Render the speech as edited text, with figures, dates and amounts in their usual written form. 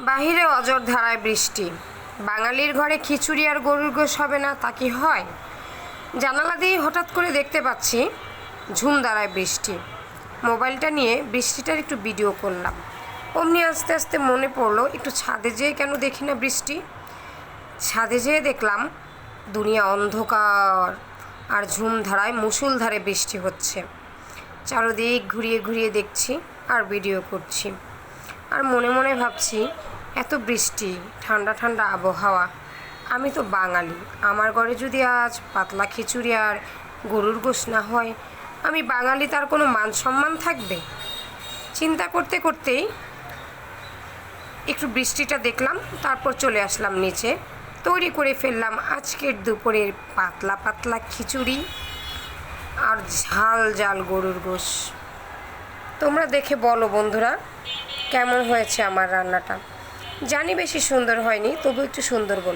বাহিরে অঝোর ধারায় বৃষ্টি। বাঙালির ঘরে খিচুড়ি আর গরুর গোশ হবে না তা কি হয়? জানালা দিয়ে হঠাৎ করে দেখতে পাচ্ছি ঝুম দাঁড়ায় বৃষ্টি। মোবাইলটা নিয়ে বৃষ্টিটার একটু ভিডিও করলাম। অমনি আস্তে আস্তে মনে পড়লো একটু ছাদে যেয়ে কেন দেখি না বৃষ্টি। ছাদে যেয়ে দেখলাম দুনিয়া অন্ধকার আর ঝুম ধারায় মুষলধারে বৃষ্টি হচ্ছে। চারদিক ঘুরিয়ে ঘুরিয়ে দেখছি আর ভিডিও করছি, আর মনে মনে ভাবছি এত বৃষ্টি, ঠান্ডা ঠান্ডা আবহাওয়া, আমি তো বাঙালি, আমার ঘরে যদি আজ পাতলা খিচুড়ি আর গরুর গোশ না হয়, আমি বাঙালি, তার কোনো মান সম্মান থাকবে? চিন্তা করতে করতেই একটু বৃষ্টিটা দেখলাম, তারপর চলে আসলাম নিচে। তৈরি করে ফেললাম আজকের দুপুরের পাতলা পাতলা খিচুড়ি আর ঝাল ঝাল গরুর গোশ। তোমরা দেখে বলো বন্ধুরা, কেমন হয়েছে আমার রান্নাটা। জানি বেশি সুন্দর হয়নি, তবু একটু সুন্দর বলো।